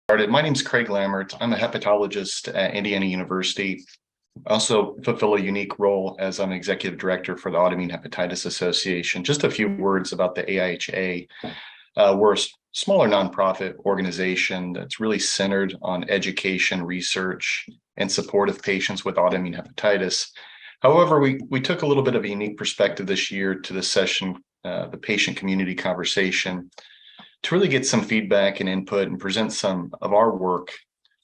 My name is Craig Lammert. I'm a hepatologist at Indiana University. I also fulfill a unique role as I'm executive director for the Autoimmune Hepatitis Association. Just a few words about the AIHA. We're a smaller nonprofit organization that's really centered on education, research, and support of patients with autoimmune hepatitis. However, we took a little bit of a unique perspective this year to this session, the patient community conversation, to really get some feedback and input and present some of our work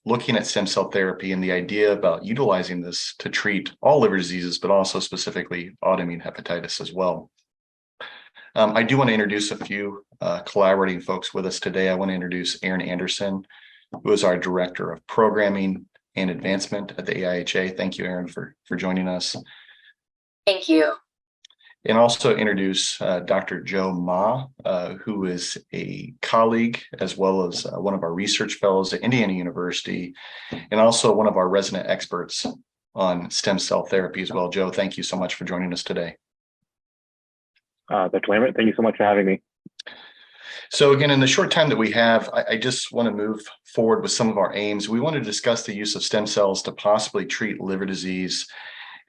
looking at stem cell therapy and the idea about utilizing this to treat all liver diseases, but also specifically autoimmune hepatitis as well. I do want to introduce a few collaborating folks with us today. I want to introduce Erin Anderson, who is our Director of Programming and Advancement at the AIHA. Thank you, Erin, for joining us. Thank you. And also introduce Dr. Joe Ma, who is a colleague as well as one of our research fellows at Indiana University, and also one of our resident experts on stem cell therapy as well. Joe, thank you so much for joining us today. Dr. Lammert, thank you so much for having me. So again, in the short time that we have, I just want to move forward with some of our aims. We want to discuss the use of stem cells to possibly treat liver disease.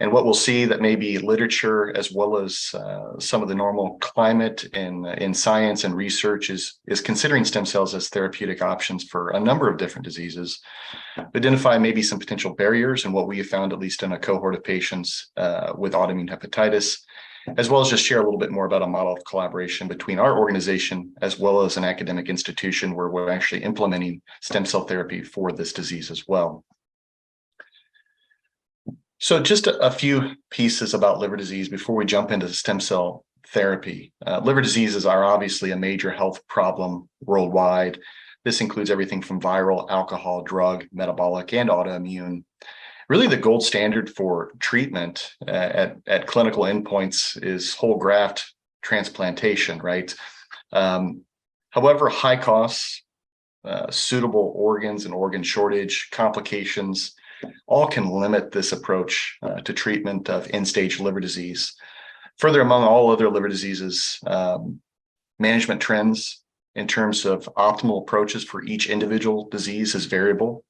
And what we'll see that maybe literature as well as some of the normal climate in science and research is considering stem cells as therapeutic options for a number of different diseases. Identify maybe some potential barriers and what we have found, at least in a cohort of patients with autoimmune hepatitis, as well as just share a little bit more about a model of collaboration between our organization as well as an academic institution where we're actually implementing stem cell therapy for this disease as well. So just a few pieces about liver disease before we jump into stem cell therapy. Liver diseases are obviously a major health problem worldwide. This includes everything from viral, alcohol, drug, metabolic, and autoimmune. Really, the gold standard for treatment at clinical endpoints is whole graft transplantation, right? However, high costs, suitable organs and organ shortage, complications, all can limit this approach to treatment of end-stage liver disease. Further, among all other liver diseases, management trends in terms of optimal approaches for each individual disease is variable,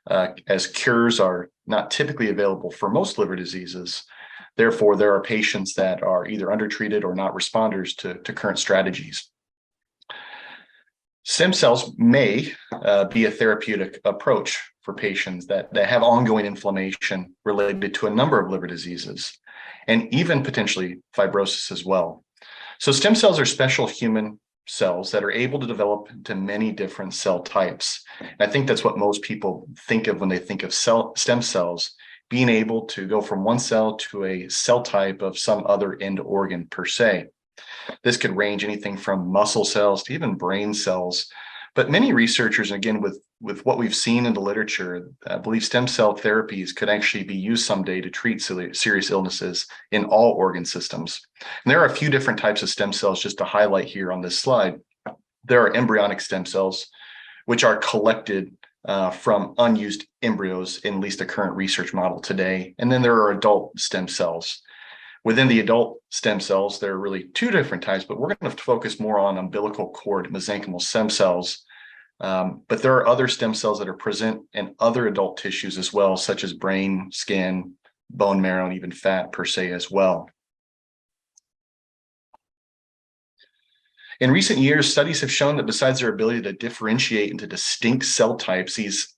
as cures are not typically available for most liver diseases. Therefore, there are patients that are either undertreated or not responders to current strategies. Stem cells may be a therapeutic approach for patients that have ongoing inflammation related to a number of liver diseases, and even potentially fibrosis as well. So stem cells are special human cells that are able to develop into many different cell types. And I think that's what most people think of when they think of stem cells, being able to go from one cell to a cell type of some other end organ per se. This could range anything from muscle cells to even brain cells. But many researchers, again, with what we've seen in the literature, believe stem cell therapies could actually be used someday to treat serious illnesses in all organ systems. And there are a few different types of stem cells just to highlight here on this slide. There are embryonic stem cells, which are collected from unused embryos in at least the current research model today. And then there are adult stem cells. Within the adult stem cells, there are really two different types, but we're going to focus more on umbilical cord mesenchymal stem cells. But there are other stem cells that are present in other adult tissues as well, such as brain, skin, bone marrow, and even fat per se as well. In recent years, studies have shown that besides their ability to differentiate into distinct cell types, these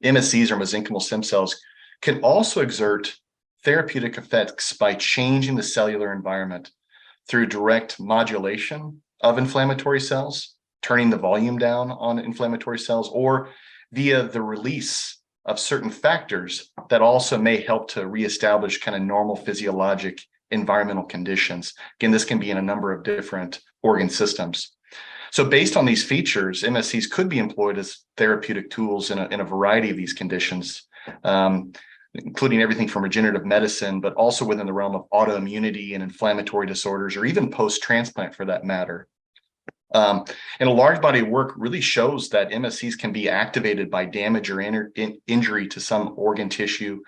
MSCs or mesenchymal stem cells can also exert therapeutic effects by changing the cellular environment through direct modulation of inflammatory cells, turning the volume down on inflammatory cells, or via the release of certain factors that also may help to reestablish kind of normal physiologic environmental conditions. Again, this can be in a number of different organ systems. So based on these features, MSCs could be employed as therapeutic tools in a variety of these conditions, including everything from regenerative medicine, but also within the realm of autoimmunity and inflammatory disorders, or even post-transplant for that matter. And a large body of work really shows that MSCs can be activated by damage or injury to some organ tissue.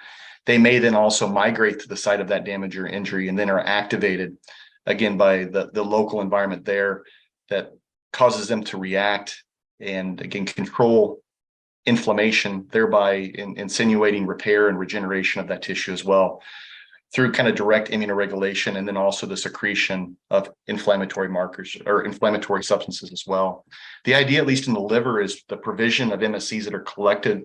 They may then also migrate to the site of that damage or injury and then are activated again by the local environment there that causes them to react and again control inflammation, thereby insinuating repair and regeneration of that tissue as well through kind of direct immunoregulation, and then also the secretion of inflammatory markers or inflammatory substances as well. The idea, at least in the liver, is the provision of MSCs that are collected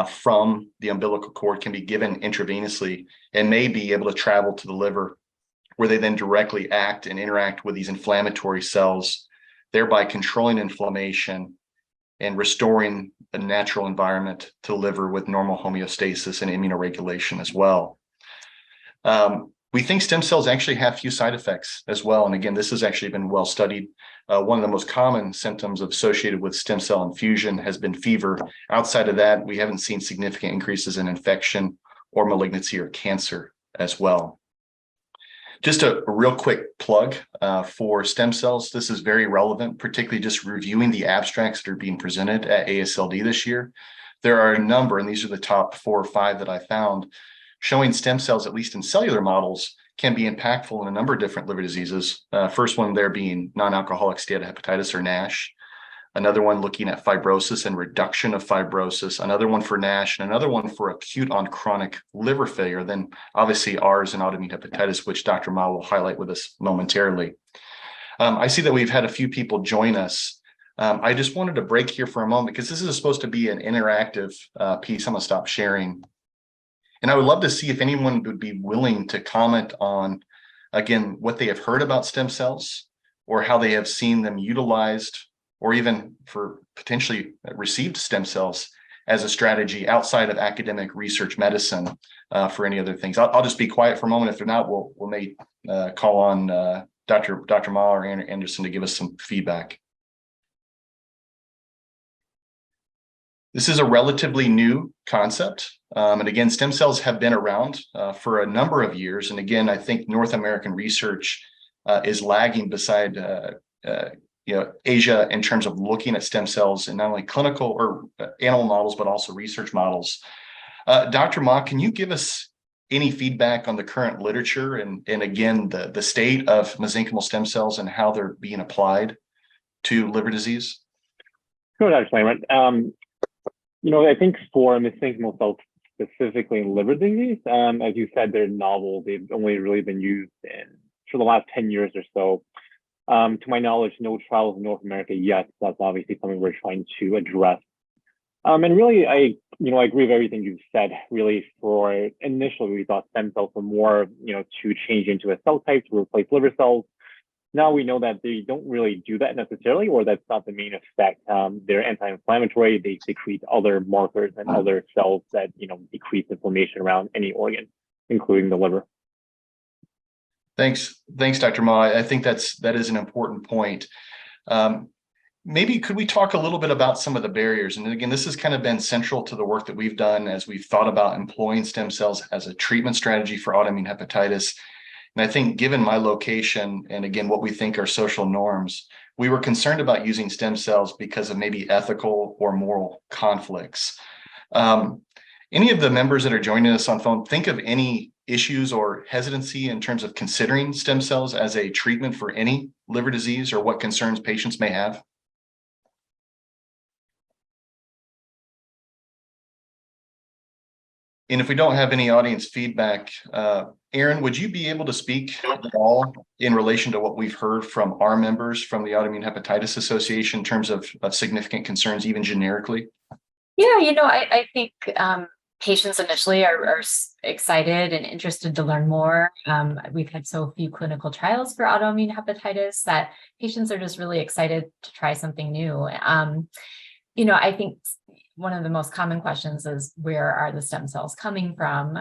from the umbilical cord can be given intravenously and may be able to travel to the liver, where they then directly act and interact with these inflammatory cells, thereby controlling inflammation and restoring a natural environment to the liver with normal homeostasis and immunoregulation as well. We think stem cells actually have few side effects as well. And again, this has actually been well studied. One of the most common symptoms associated with stem cell infusion has been fever. Outside of that, we haven't seen significant increases in infection or malignancy or cancer as well. Just a real quick plug for stem cells. This is very relevant, particularly just reviewing the abstracts that are being presented at AASLD this year. There are a number, and these are the top 4 or 5 that I found, showing stem cells, at least in cellular models, can be impactful in a number of different liver diseases. First one there being non-alcoholic steatohepatitis or NASH. Another one looking at fibrosis and reduction of fibrosis. Another one for NASH, and another one for acute on chronic liver failure. Then obviously ours and autoimmune hepatitis, which Dr. Ma will highlight with us momentarily. I see that we've had a few people join us. I just wanted to break here for a moment because this is supposed to be an interactive piece. I'm gonna stop sharing. And I would love to see if anyone would be willing to comment on, again, what they have heard about stem cells or how they have seen them utilized, or even for potentially received stem cells as a strategy outside of academic research medicine for any other things. I'll just be quiet for a moment. If they're not, we'll may call on Dr. Ma or Anderson to give us some feedback. This is a relatively new concept. And again, stem cells have been around for a number of years. And again, I think North American research is lagging beside AIHA in terms of looking at stem cells in not only clinical or animal models, but also research models. Dr. Ma, can you give us any feedback on the current literature and again, the state of mesenchymal stem cells and how they're being applied to liver disease? Sure, Dr. Lammert. I think for mesenchymal cells, specifically in liver disease, as you said, they're novel. They've only really been used for the last 10 years or so. To my knowledge, no trials in North America yet. That's obviously something we're trying to address. And really, I agree with everything you've said. Really, for initially, we thought stem cells were more, to change into a cell type to replace liver cells. Now we know that they don't really do that necessarily, or that's not the main effect. They're anti-inflammatory. They secrete other markers and other cells that, decrease inflammation around any organ, including the liver. Thanks, Dr. Ma. I think that is an important point. Maybe could we talk a little bit about some of the barriers? And again, this has kind of been central to the work that we've done as we've thought about employing stem cells as a treatment strategy for autoimmune hepatitis. And I think given my location and again, what we think are social norms, we were concerned about using stem cells because of maybe ethical or moral conflicts. Any of the members that are joining us on phone, think of any issues or hesitancy in terms of considering stem cells as a treatment for any liver disease, or what concerns patients may have? And if we don't have any audience feedback, Aaron, would you be able to speak at all in relation to what we've heard from our members from the Autoimmune Hepatitis Association in terms of significant concerns, even generically? Yeah, I think patients initially are excited and interested to learn more. We've had so few clinical trials for autoimmune hepatitis that patients are just really excited to try something new. I think one of the most common questions is, where are the stem cells coming from?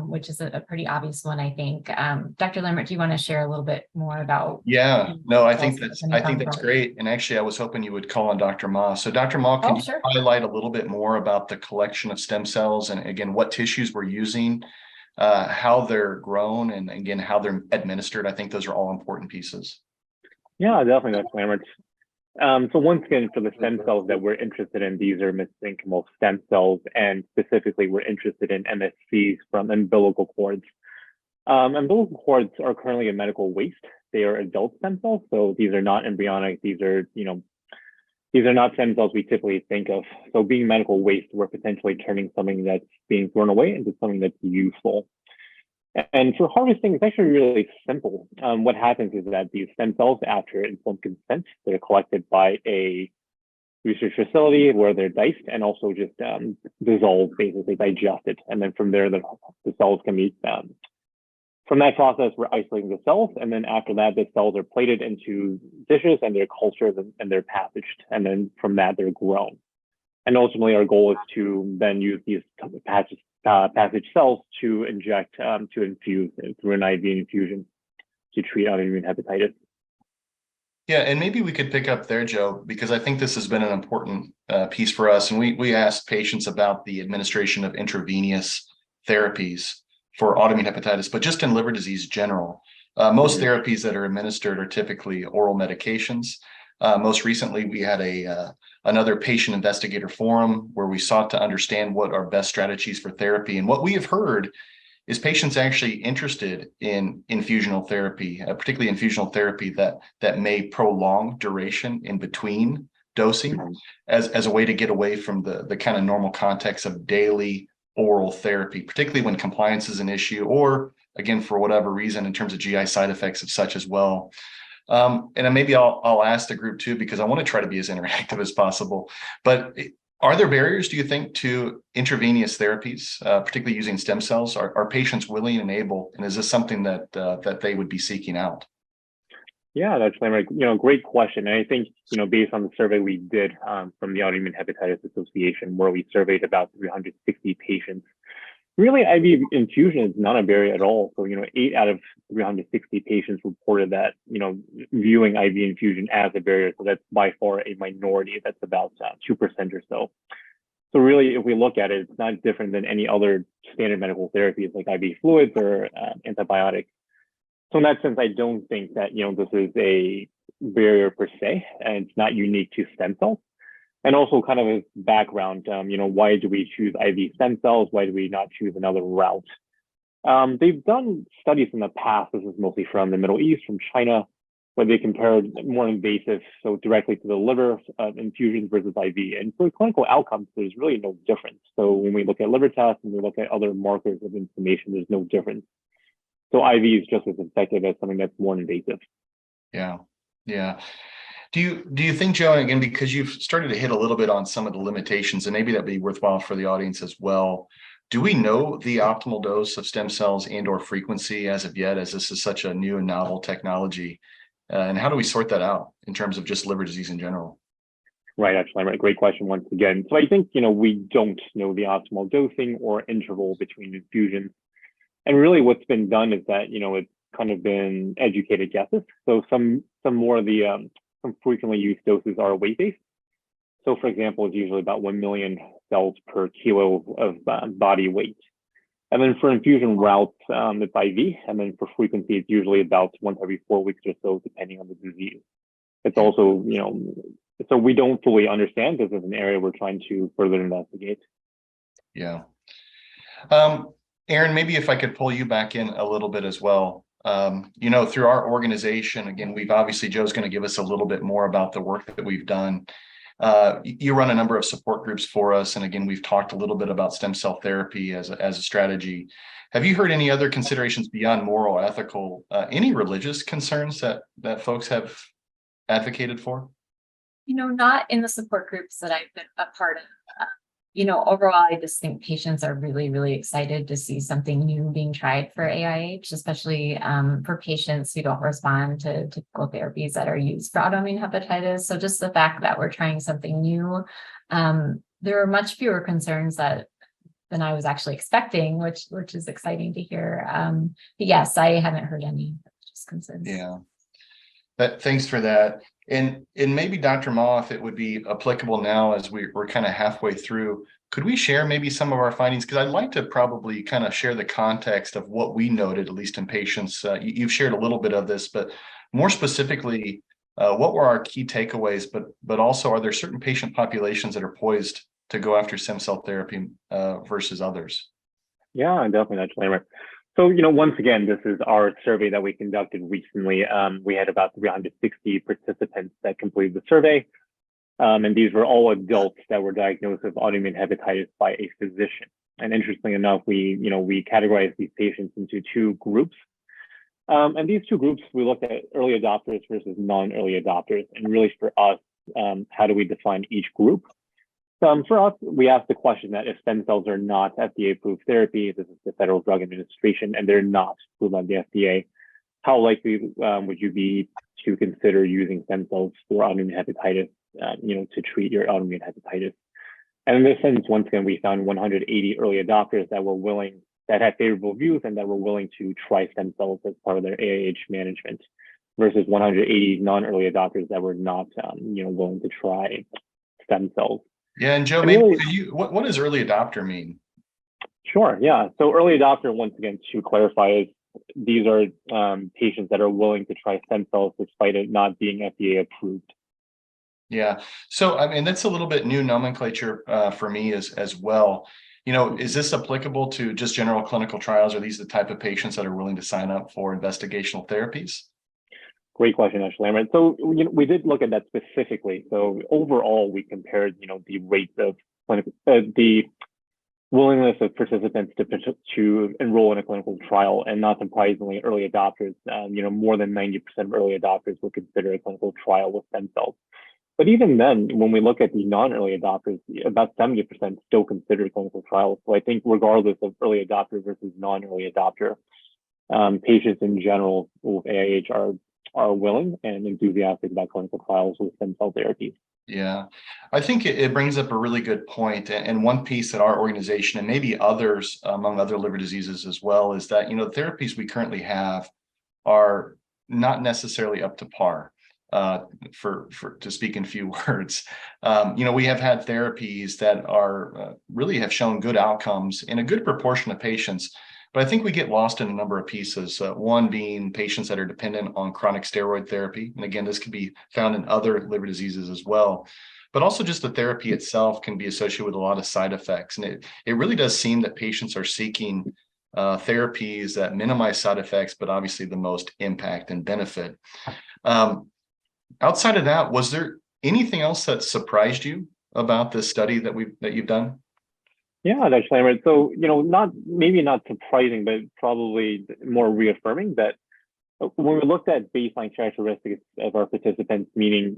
Which is a pretty obvious one, I think. Dr. Lammert, do you want to share a little bit more about? Yeah, no, I think that's great. And actually, I was hoping you would call on Dr. Ma. So Dr. Ma, can you highlight a little bit more about the collection of stem cells and again, what tissues we're using, how they're grown, and again, how they're administered? I think those are all important pieces. Yeah, definitely, Dr. Lammert. So once again, for the stem cells that we're interested in, these are mesenchymal stem cells, and specifically we're interested in MSCs from umbilical cords. Umbilical cords are currently a medical waste. They are adult stem cells, so these are not embryonic. These are, These are not stem cells we typically think of. So being medical waste, we're potentially turning something that's being thrown away into something that's useful. And for harvesting, it's actually really simple. What happens is that these stem cells, after informed consent, they're collected by a research facility where they're diced and also just dissolved, basically digested. And then from there, the cells can be, from that process, we're isolating the cells. And then after that, the cells are plated into dishes and they're cultured and they're passaged. And then from that, they're grown. And ultimately, our goal is to then use these passage cells to inject, to infuse through an IV infusion to treat autoimmune hepatitis. Yeah, and maybe we could pick up there, Joe, because I think this has been an important piece for us. And we asked patients about the administration of intravenous therapies for autoimmune hepatitis, but just in liver disease general. Most therapies that are administered are typically oral medications. Most recently, we had another patient investigator forum where we sought to understand what are best strategies for therapy. And what we have heard is patients actually interested in infusional therapy, particularly infusional therapy that may prolong duration in between dosing as a way to get away from the kind of normal context of daily oral therapy, particularly when compliance is an issue, or again, for whatever reason, in terms of GI side effects of such as well. And then maybe I'll ask the group too, because I want to try to be as interactive as possible. But are there barriers, do you think, to intravenous therapies, particularly using stem cells? Are patients willing and able, and is this something that they would be seeking out? Yeah, that's great question. And I think, based on the survey we did from the Autoimmune Hepatitis Association, where we surveyed about 360 patients, really IV infusion is not a barrier at all. So, 8 out of 360 patients reported that, viewing IV infusion as a barrier. So that's by far a minority. That's about 2% or so. So really, if we look at it, it's not different than any other standard medical therapies like IV fluids or antibiotics. So in that sense, I don't think that, this is a barrier per se, and it's not unique to stem cells. And also kind of a background, why do we choose IV stem cells? Why do we not choose another route? They've done studies in the past, this is mostly from the Middle East, from China, where they compared more invasive, so directly to the liver infusions versus IV. And for clinical outcomes, there's really no difference. So when we look at liver tests and we look at other markers of inflammation, there's no difference. So IV is just as effective as something that's more invasive. Yeah. Do you think, Joe, again, because you've started to hit a little bit on some of the limitations, and maybe that'd be worthwhile for the audience as well. Do we know the optimal dose of stem cells and/or frequency as of yet, as this is such a new and novel technology? And how do we sort that out in terms of just liver disease in general? Right, actually, right. Great question once again. So I think, we don't know the optimal dosing or interval between infusions. And really what's been done is that, it's kind of been educated guesses. So some more of the some frequently used doses are weight-based. So for example, it's usually about 1 million cells per kilo of body weight. And then for infusion routes, it's IV. And then for frequency, it's usually about once every 4 weeks or so, depending on the disease. It's also, so we don't fully understand. This is an area we're trying to further investigate. Yeah. Aaron, maybe if I could pull you back in a little bit as well. Through our organization, again, Joe's going to give us a little bit more about the work that we've done. You run a number of support groups for us. And again, we've talked a little bit about stem cell therapy as a strategy. Have you heard any other considerations beyond moral, ethical, any religious concerns that folks have advocated for? Not in the support groups that I've been a part of. Overall, I just think patients are really, really excited to see something new being tried for AIH, especially for patients who don't respond to typical therapies that are used for autoimmune hepatitis. So just the fact that we're trying something new, there are much fewer concerns than I was actually expecting, which is exciting to hear. But yes, I haven't heard any concerns. Yeah. Thanks for that. And maybe Dr. Ma, if it would be applicable now as we're kind of halfway through, could we share maybe some of our findings? Because I'd like to probably kind of share the context of what we noted, at least in patients. You've shared a little bit of this, but more specifically, what were our key takeaways? But also, are there certain patient populations that are poised to go after stem cell therapy versus others? Yeah, definitely. That's right. So, once again, this is our survey that we conducted recently. We had about 360 participants that completed the survey. And these were all adults that were diagnosed with autoimmune hepatitis by a physician. And interestingly enough, we categorized these patients into two groups. And these two groups, we looked at early adopters versus non-early adopters. And really for us, how do we define each group? For us, we asked the question that if stem cells are not FDA-approved therapy, this is the Federal Drug Administration, and they're not approved by the FDA, how likely would you be to consider using stem cells for autoimmune hepatitis, to treat your autoimmune hepatitis? And in this sense, once again, we found 180 early adopters that had favorable views and that were willing to try stem cells as part of their AIH management, versus 180 non-early adopters that were not, willing to try stem cells. Yeah, and Joe, And maybe really, what does early adopter mean? Sure, yeah. So early adopter, once again, to clarify, is these are patients that are willing to try stem cells despite it not being FDA approved. Yeah, so I mean that's a little bit new nomenclature for me as well. Is this applicable to just general clinical trials? Are these the type of patients that are willing to sign up for investigational therapies? Great question, actually, Lammert. So we did look at that specifically. So overall, we compared, the rates of the willingness of participants to enroll in a clinical trial, and not surprisingly, early adopters. More than 90% of early adopters will consider a clinical trial with stem cells. But even then, when we look at the non-early adopters, about 70% still consider clinical trials. So I think regardless of early adopter versus non-early adopter, patients in general with AIH are willing and enthusiastic about clinical trials with stem cell therapy. Yeah, I think it brings up a really good point. And one piece that our organization and maybe others among other liver diseases as well is that, the therapies we currently have are not necessarily up to par. To speak in few words, we have had therapies that are really have shown good outcomes in a good proportion of patients, but I think we get lost in a number of pieces. One being patients that are dependent on chronic steroid therapy, and again, this can be found in other liver diseases as well. But also just the therapy itself can be associated with a lot of side effects, and it really does seem that patients are seeking therapies that minimize side effects, but obviously the most impact and benefit. Outside of that, was there anything else that surprised you about this study that you've done? Yeah, Dr. Lammert. So, maybe not surprising, but probably more reaffirming that when we looked at baseline characteristics of our participants, meaning,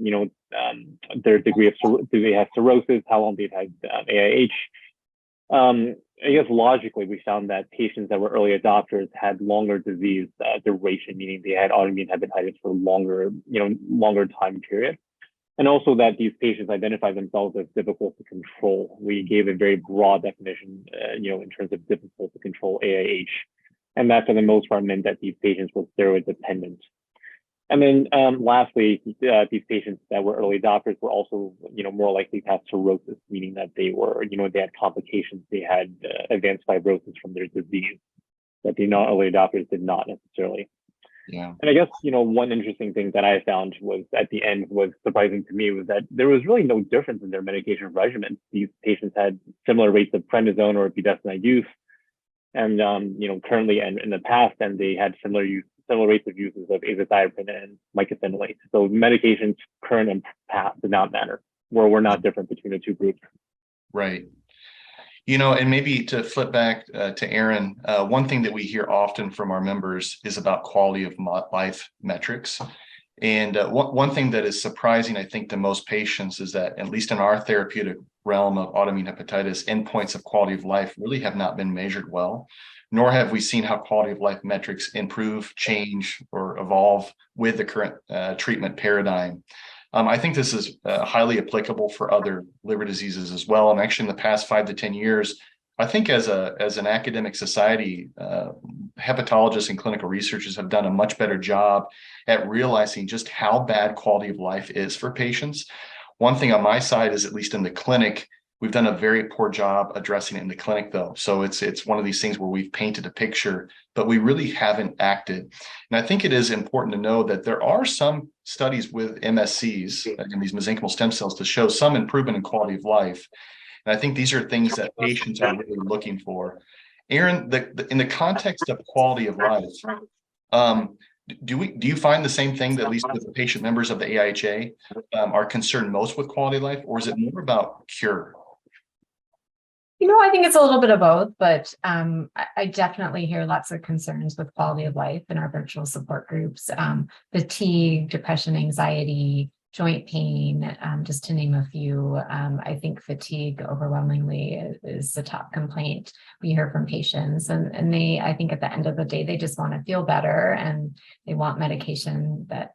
their degree of, do they have cirrhosis, how long they've had AIH, I guess logically, we found that patients that were early adopters had longer disease duration, meaning they had autoimmune hepatitis for longer time period. And also that these patients identify themselves as difficult to control. We gave a very broad definition, in terms of difficult to control AIH. And that for the most part meant that these patients were steroid dependent. And then lastly, these patients that were early adopters were also, more likely to have cirrhosis, meaning that they were, they had complications, they had advanced fibrosis from their disease that the non-early adopters did not necessarily. Yeah. And I guess, one interesting thing that I found was at the end was surprising to me was that there was really no difference in their medication regimen. These patients had similar rates of prednisone or budesonide use, and currently and in the past, and they had similar rates of uses of azathioprine and mycophenolate. So medications current and past did not matter, we're not different between the two groups. Right. And maybe to flip back to Aaron, one thing that we hear often from our members is about quality of life metrics. And one thing that is surprising, I think, to most patients is that, at least in our therapeutic realm of autoimmune hepatitis, endpoints of quality of life really have not been measured well, nor have we seen how quality of life metrics improve, change, or evolve with the current treatment paradigm. I think this is highly applicable for other liver diseases as well. And actually, in the past 5 to 10 years, I think as an academic society, hepatologists and clinical researchers have done a much better job at realizing just how bad quality of life is for patients. One thing on my side is, at least in the clinic, we've done a very poor job addressing it in the clinic, though. So it's one of these things where we've painted a picture, but we really haven't acted. And I think it is important to know that there are some studies with MSCs, and these mesenchymal stem cells, to show some improvement in quality of life. And I think these are things that patients are really looking for. Aaron, in the context of quality of life, Do you find the same thing, that at least with the patient members of the AIHA are concerned most with quality of life, or is it more about cure? I think it's a little bit of both, but I definitely hear lots of concerns with quality of life in our virtual support groups. Fatigue, depression, anxiety, joint pain, just to name a few. I think fatigue overwhelmingly is the top complaint we hear from patients. And they, I think at the end of the day, they just want to feel better, and they want medication that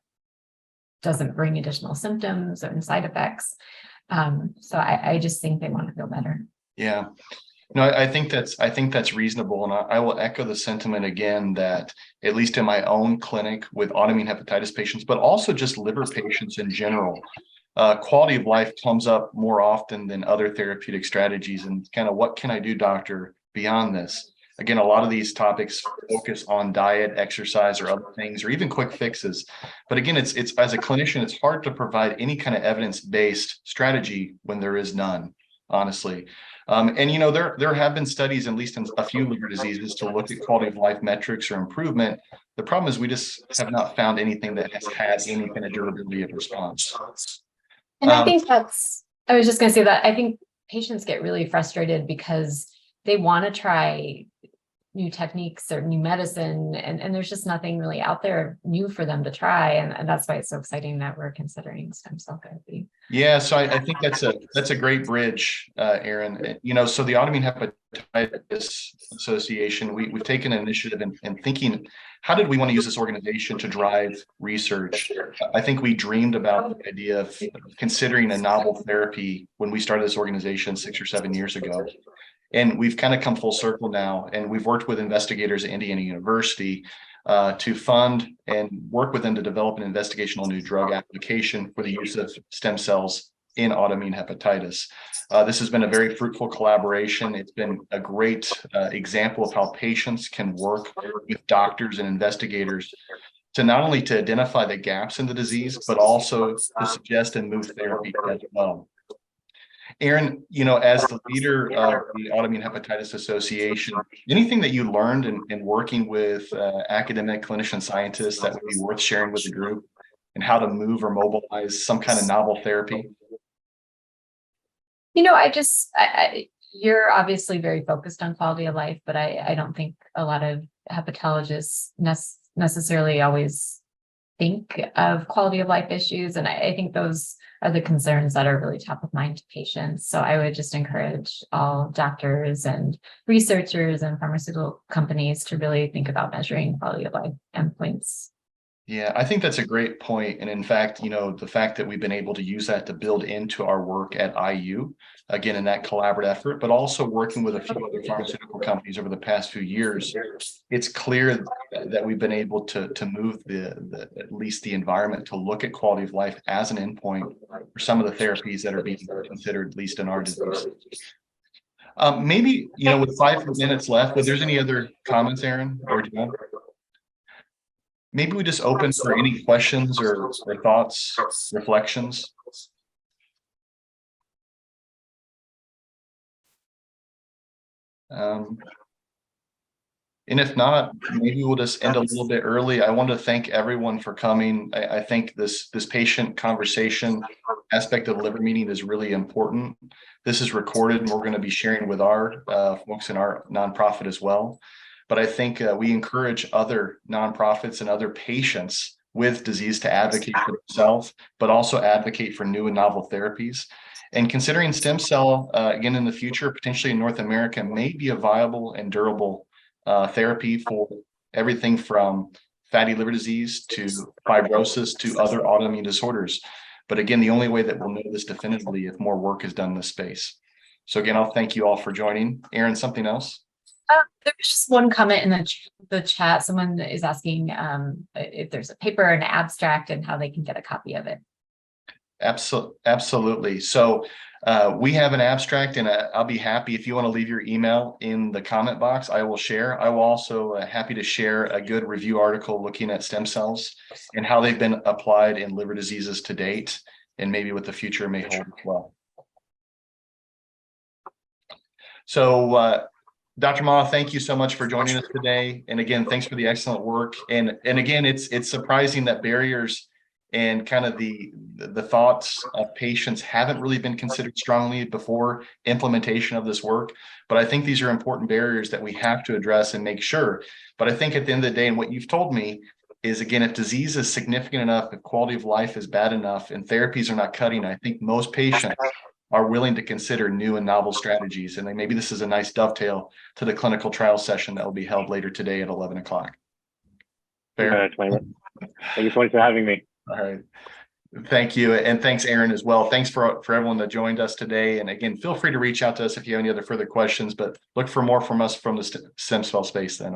doesn't bring additional symptoms or side effects. So I just think they want to feel better. Yeah, no, I think that's reasonable, and I will echo the sentiment again that at least in my own clinic with autoimmune hepatitis patients, but also just liver patients in general, quality of life comes up more often than other therapeutic strategies. And kind of, what can I do, doctor, beyond this? Again, a lot of these topics focus on diet, exercise, or other things, or even quick fixes. But again, it's as a clinician, it's hard to provide any kind of evidence-based strategy when there is none, honestly. And there have been studies, at least in a few liver diseases, to look at quality of life metrics or improvement. The problem is we just have not found anything that has had any kind of durability of response. And I think I was just going to say that I think patients get really frustrated because they want to try new techniques or new medicine, and there's just nothing really out there new for them to try. And that's why it's so exciting that we're considering stem cell therapy. Yeah, so I think that's a great bridge, Aaron. So the Autoimmune Hepatitis Association, we've taken an initiative in thinking, how did we want to use this organization to drive research? I think we dreamed about the idea of considering a novel therapy when we started this organization 6 or 7 years ago. And we've kind of come full circle now, and we've worked with investigators at Indiana University to fund and work with them to develop an investigational new drug application for the use of stem cells in autoimmune hepatitis. This has been a very fruitful collaboration. It's been a great example of how patients can work with doctors and investigators to not only to identify the gaps in the disease, but also to suggest and move therapy as well. Aaron, as the leader of the Autoimmune Hepatitis Association, anything that you learned in working with academic clinician scientists that would be worth sharing with the group, and how to move or mobilize some kind of novel therapy? You're obviously very focused on quality of life, but I don't think a lot of hepatologists necessarily always think of quality of life issues. And I think those are the concerns that are really top of mind to patients. So I would just encourage all doctors and researchers and pharmaceutical companies to really think about measuring quality of life endpoints. Yeah, I think that's a great point. And in fact, the fact that we've been able to use that to build into our work at IU, again, in that collaborative effort, but also working with a few other pharmaceutical companies over the past few years, it's clear that we've been able to move at least the environment to look at quality of life as an endpoint for some of the therapies that are being considered, at least in our disease. Maybe, with 5 minutes left, if there's any other comments, Aaron or John? Maybe we just open for any questions or thoughts, reflections. And if not, maybe we'll just end a little bit early. I want to thank everyone for coming. I think this patient conversation aspect of liver meeting is really important. This is recorded, and we're going to be sharing with our folks in our nonprofit as well. But I think we encourage other nonprofits and other patients with disease to advocate for themselves, but also advocate for new and novel therapies. And considering stem cell, again, in the future, potentially in North America, may be a viable and durable therapy for everything from fatty liver disease to fibrosis to other autoimmune disorders. But again, the only way that we'll know this definitively if more work is done in this space. So again, I'll thank you all for joining. Aaron, something else? There was just one comment in the chat. Someone is asking if there's a paper, an abstract, and how they can get a copy of it. Absolutely. So we have an abstract, and I'll be happy if you want to leave your email in the comment box. I will share. I will also happy to share a good review article looking at stem cells and how they've been applied in liver diseases to date, and maybe what the future may hold as well. So Dr. Ma, thank you so much for joining us today. And again, thanks for the excellent work. And again, it's surprising that barriers and kind of the thoughts of patients haven't really been considered strongly before implementation of this work. But I think these are important barriers that we have to address and make sure. But I think at the end of the day, and what you've told me is, again, if disease is significant enough, if quality of life is bad enough, and therapies are not cutting, I think most patients are willing to consider new and novel strategies. And then maybe this is a nice dovetail to the clinical trial session that will be held later today at 11 o'clock. Fair? Thank you so much for having me. All right. Thank you. And thanks, Aaron, as well. Thanks for everyone that joined us today. And again, feel free to reach out to us if you have any other further questions, but look for more from us from the stem cell space then.